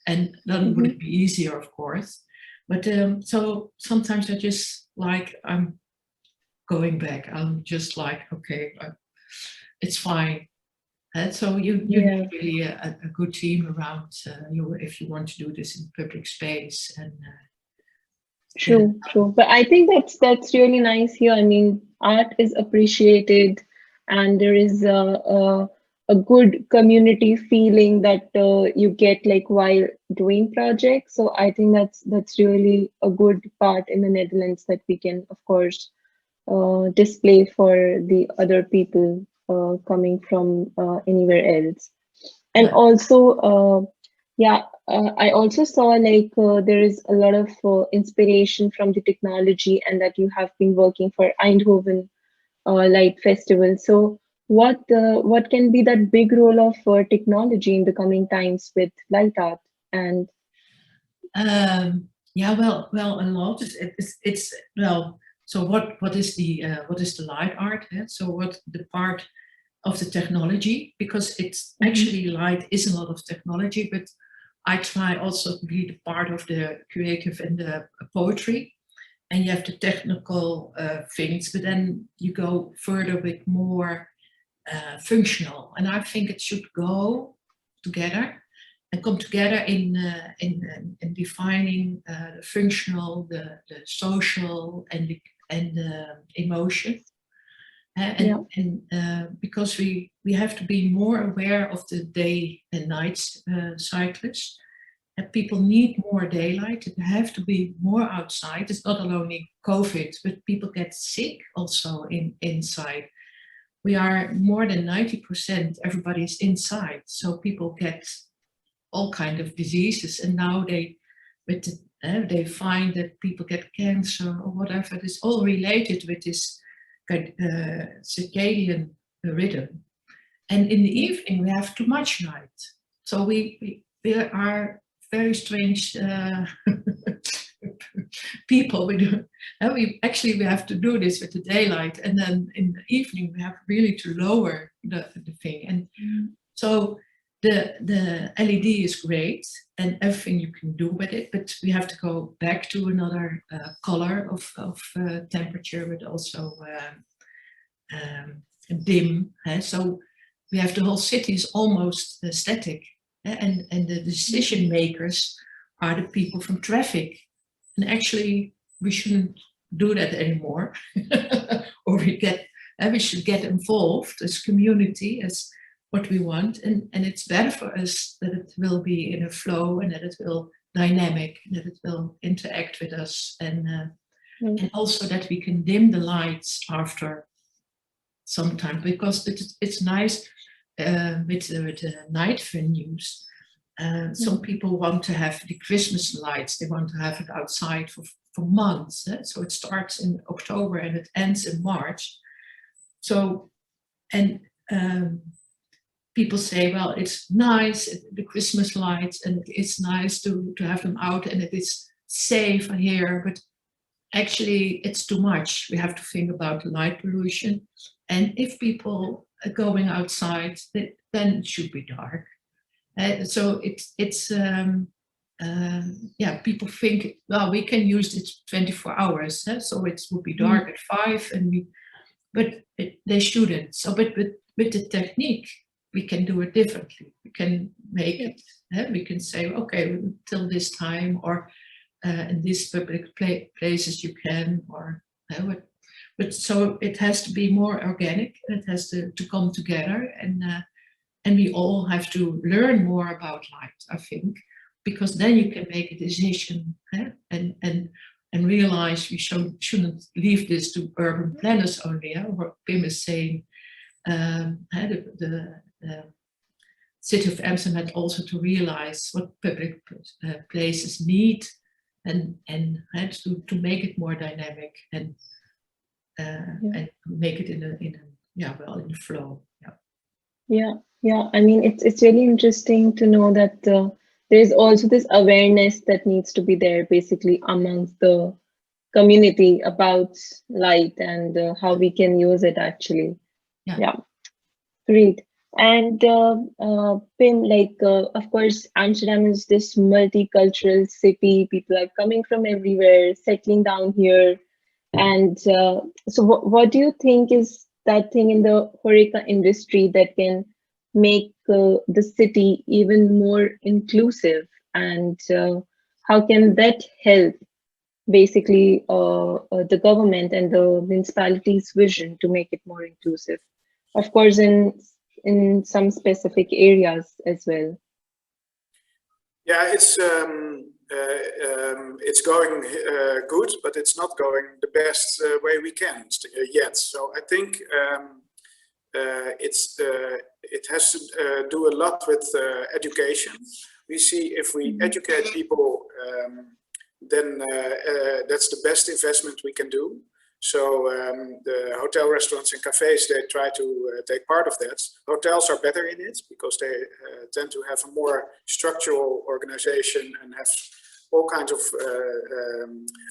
and then would it be easier, of course. But so sometimes I just like, I'm going back. I'm just like, okay, it's fine. And so you need really a good team around you if you want to do this in public space. And true. But I think that's really nice here. I mean, art is appreciated, and there is a good community feeling that you get like while doing projects. So I think that's really a good part in the Netherlands that we can, of course, display for the other people coming from anywhere else. And also, I also saw like there is a lot of inspiration from the technology, and that you have been working for Eindhoven Light Festival. So what can be that big role of technology in the coming times with light art? And yeah, well, a lot. It's well. So what is the light art? So what the part of the technology, because it's actually light is a lot of technology, but I try also to be the part of the creative and the poetry, and you have the technical things, but then you go further with more functional, and I think it should go together and come together in defining the functional, the social, and the emotion. And because we have to be more aware of the day and night cycles, and people need more daylight. They have to be more outside. It's not only COVID, but people get sick also inside. We are more than 90%. Everybody's inside, so people get all kind of diseases. And now they find that people get cancer or whatever. It's all related with this circadian rhythm. And in the evening we have too much light, so we are very strange people. We have to do this with the daylight, and then in the evening we have really to lower the thing. And so the LED is great and everything you can do with it, but we have to go back to another color of temperature, but also dim. So we have the whole city is almost static, and the decision makers are the people from traffic. And actually we shouldn't do that anymore. Or we should get involved as community, as what we want, and it's better for us that it will be in a flow, and that it will dynamic, that it will interact with us, and also that we can dim the lights after some time, because it's nice with the night venues. Some people want to have the Christmas lights, they want to have it outside for months. So it starts in October and it ends in March. So, and people say, well, it's nice, the Christmas lights, and it's nice to have them out, and it is safe here, but actually it's too much. We have to think about light pollution. And if people are going outside, then it should be dark. So it's yeah, people think, well, we can use it 24 hours, so it would be dark at 5, and they shouldn't. So, but with the technique, we can do it differently. We can make it. We can say, okay, till this time, or in these public places you can, or but so it has to be more organic. It has to come together, and we all have to learn more about light, I think, because then you can make a decision, and realize we shouldn't leave this to urban planners only. What Pim is saying, the city of Amsterdam had also to realize what public places need, and had to make it more dynamic, and make it in a flow. Yeah. I mean, it's really interesting to know that there's also this awareness that needs to be there, basically, amongst the community about light and how we can use it actually. Yeah, great. And Pim, of course, Amsterdam is this multicultural city. People are coming from everywhere, settling down here. And so what do you think is that thing in the HoReCa industry that can make the city even more inclusive? And how can that help basically the government and the municipality's vision to make it more inclusive? Of course, in some specific areas as well. Yeah, it's going good, but it's not going the best way we can yet. So I think it has to do a lot with education. We see if we educate people, then that's the best investment we can do. So the hotel, restaurants and cafes, they try to take part of that. Hotels are better in it because they tend to have a more structural organization and have all kinds of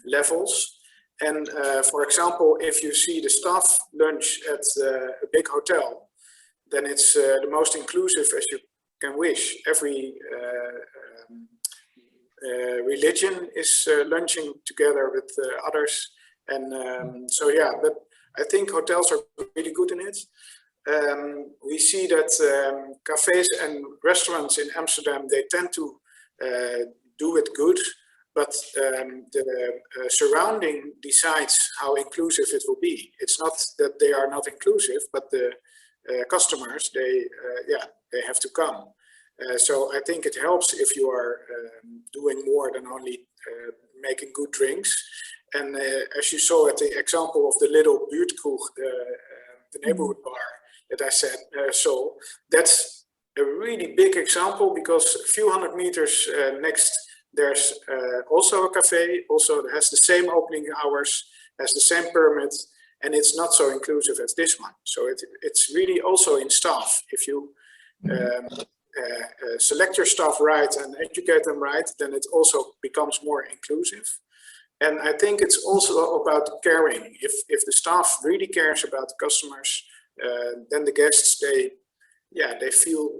levels. And for example, if you see the staff lunch at a big hotel, then it's the most inclusive as you can wish. Every religion is lunching together with others. And so, yeah, but I think hotels are really good in it. We see that cafes and restaurants in Amsterdam, they tend to do it good, but the surrounding decides how inclusive it will be. It's not that they are not inclusive, but the customers, they have to come. So I think it helps if you are doing more than only making good drinks. And as you saw at the example of the little buurtkroeg, the neighborhood bar that I saw, that's a really big example because a few hundred meters next, there's also a cafe, also has the same opening hours, has the same permit, and it's not so inclusive as this one. So it's really also in staff. If you select your staff right and educate them right, then it also becomes more inclusive. And I think it's also about caring. If the staff really cares about the customers, then the guests, they feel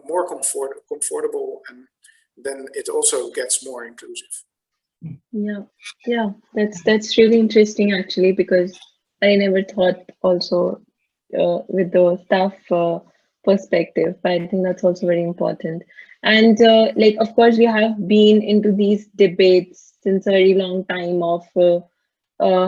more comfortable, and then it also gets more inclusive. Yeah, that's really interesting actually, because I never thought also with the staff perspective, but I think that's also very important. And of course, we have been into these debates since a very long time of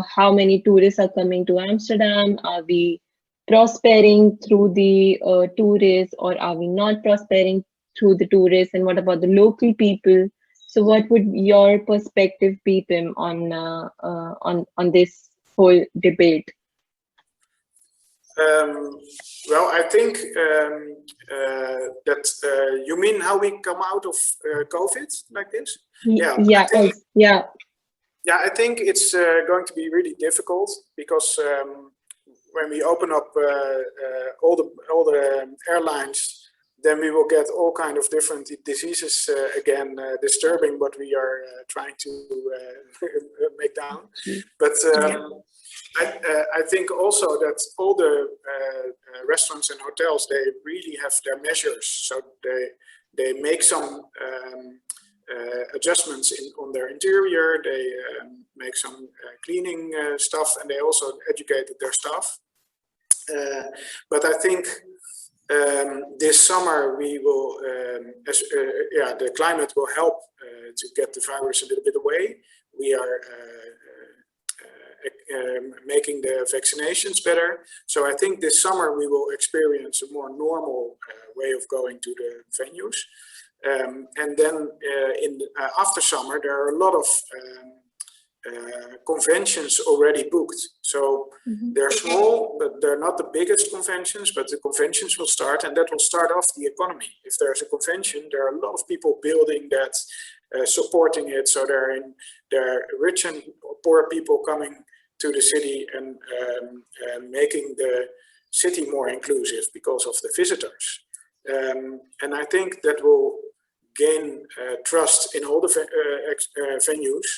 how many tourists are coming to Amsterdam. Are we prospering through the tourists, or are we not prospering through the tourists? And what about the local people? So what would your perspective be, Pim, on this whole debate? Well, I think that you mean how we come out of COVID like this? Yeah. I think it's going to be really difficult because when we open up all the airlines, then we will get all kind of different diseases again, disturbing what we are trying to make down. But I think also that all the restaurants and hotels, they really have their measures. So they make some adjustments on their interior. They make some cleaning stuff, and they also educated their staff. But I think this summer we will, the climate will help to get the virus a little bit away. We are making the vaccinations better. So I think this summer we will experience a more normal way of going to the venues. And then after summer, there are a lot of conventions already booked. So they're small, but they're not the biggest conventions, but the conventions will start, and that will start off the economy. If there's a convention, there are a lot of people building that, supporting it. So there are rich and poor people coming to the city and making the city more inclusive because of the visitors. And I think that will gain trust in all the venues.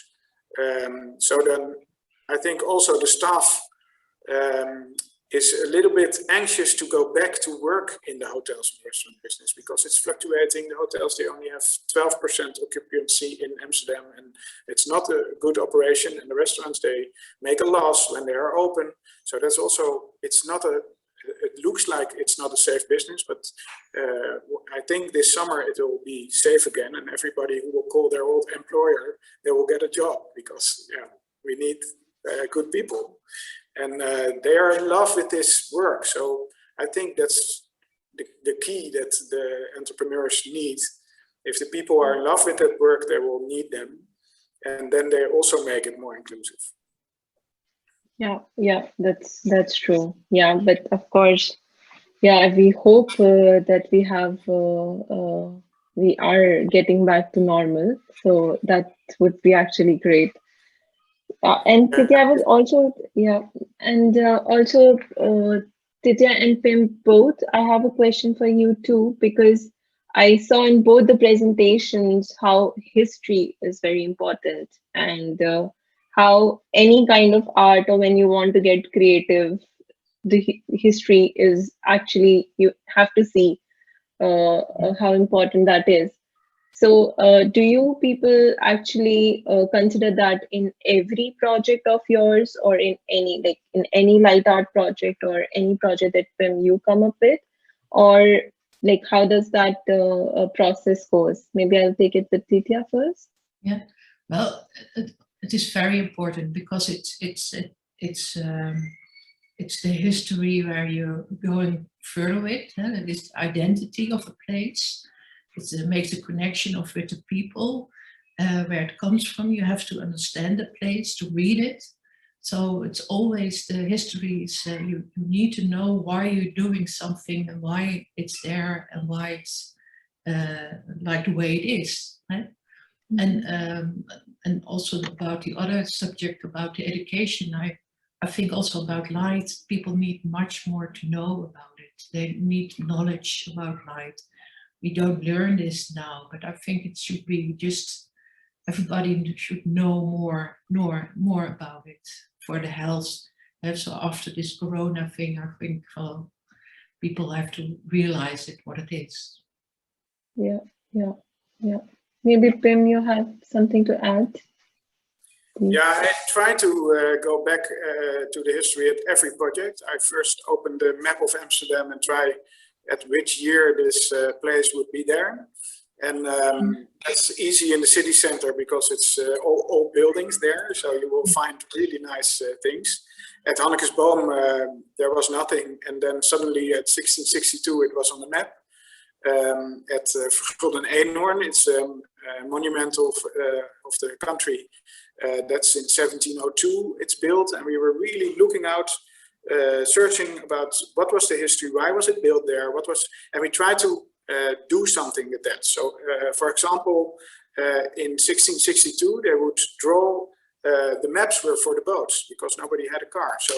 So then I think also the staff is a little bit anxious to go back to work in the hotels and restaurant business because it's fluctuating. The hotels, they only have 12% occupancy in Amsterdam, and it's not a good operation. And the restaurants, they make a loss when they are open. So that's also, it looks like it's not a safe business, but I think this summer it will be safe again, and everybody who will call their old employer, they will get a job because we need good people. And they are in love with this work. So I think that's the key that the entrepreneurs need. If the people are in love with that work, they will need them. And then they also make it more inclusive. Yeah, that's true. Yeah, but of course, we hope that we are getting back to normal. So that would be actually great. And Titia, I was also, Titia and Pim both, I have a question for you too, because I saw in both the presentations how history is very important, and how any kind of art, or when you want to get creative, the history is actually, you have to see how important that is. So do you people actually consider that in every project of yours, or in any light art project or any project that you come up with, or like how does that process goes? Maybe I'll take it with Titia first. Yeah, well, it is very important because it's the history where you're going further with. It is the identity of a place. It makes a connection with the people, where it comes from. You have to understand the place to read it. So it's always the history. You need to know why you're doing something and why it's there and why it's like the way it is. Right? And also about the other subject about the education, I think also about light. People need much more to know about it. They need knowledge about light. We don't learn this now, but I think it should be just everybody should know more about it for the health. And so after this Corona thing, I think people have to realize it what it is. Yeah. Maybe Pim, you have something to add? Yeah, I try to go back to the history at every project. I first opened the map of Amsterdam and try at which year this place would be there. And that's easy in the city center because it's all buildings there. So you will find really nice things. At Hannekes there was nothing. And then suddenly at 1662, it was on the map. At Vergulden Eenhoorn, it's a monument of the country. That's in 1702, it's built. And we were really looking out, searching about what was the history, why was it built there, and we tried to do something with that. So, for example, in 1662, they would draw, the maps were for the boats because nobody had a car. So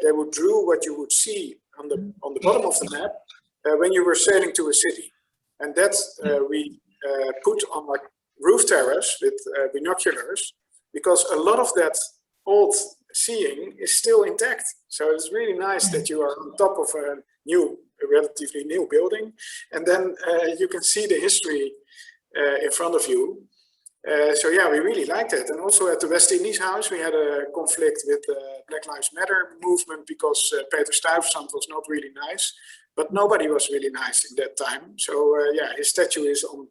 they would draw what you would see on the bottom of the map when you were sailing to a city. And that we put on our roof terrace with binoculars, because a lot of that old seeing is still intact. So it's really nice that you are on top of a relatively new building, and then you can see the history in front of you. So yeah, we really liked it. And also at the West Indies House, we had a conflict with the Black Lives Matter movement because Peter Stuyvesant was not really nice, but nobody was really nice in that time. So yeah, his statue is on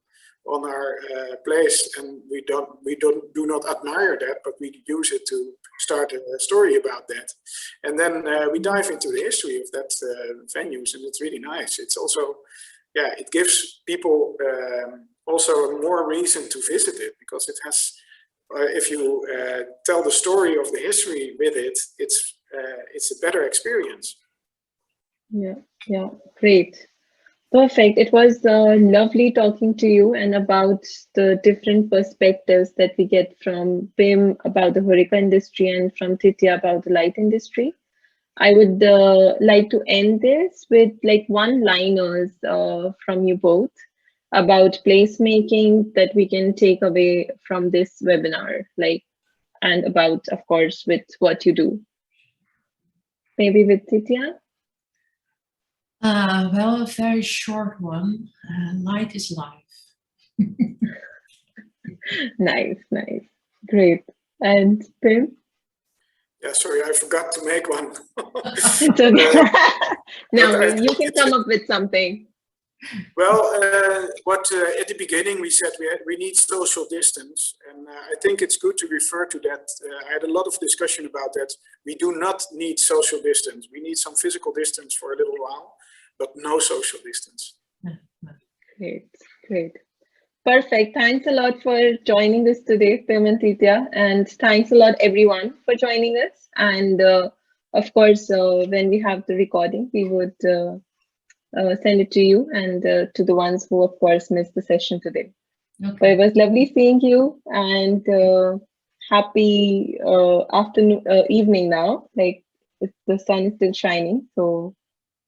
our place, and we do not admire that, but we use it to start a story about that. And then we dive into the history of that venues, and it's really nice. It's also, yeah, it gives people also more reason to visit it, because it has, if you tell the story of the history with it, it's a better experience. Yeah, great. Perfect. It was lovely talking to you and about the different perspectives that we get from Pim about the HoReCa industry and from Titia about the light industry. I would like to end this with like one-liners from you both about placemaking that we can take away from this webinar, like, and about, of course, with what you do. Maybe with Titia? Well, a very short one. Light is life. Nice. Great. And Pim? Yeah, sorry, I forgot to make one. It's okay. No, you can come up with something. Well, at the beginning we said we need social distance, and I think it's good to refer to that. I had a lot of discussion about that. We do not need social distance. We need some physical distance for a little while, but no social distance. Great. Perfect. Thanks a lot for joining us today, Pim and Titia, and thanks a lot everyone for joining us. And of course, when we have the recording, we would send it to you and to the ones who, of course, missed the session today. Okay. But it was lovely seeing you, and happy afternoon, evening now. Like the sun is still shining, so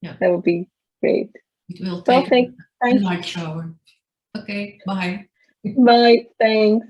yeah, that would be great. It will take perfect. a light shower. Okay, bye. Bye. Thanks.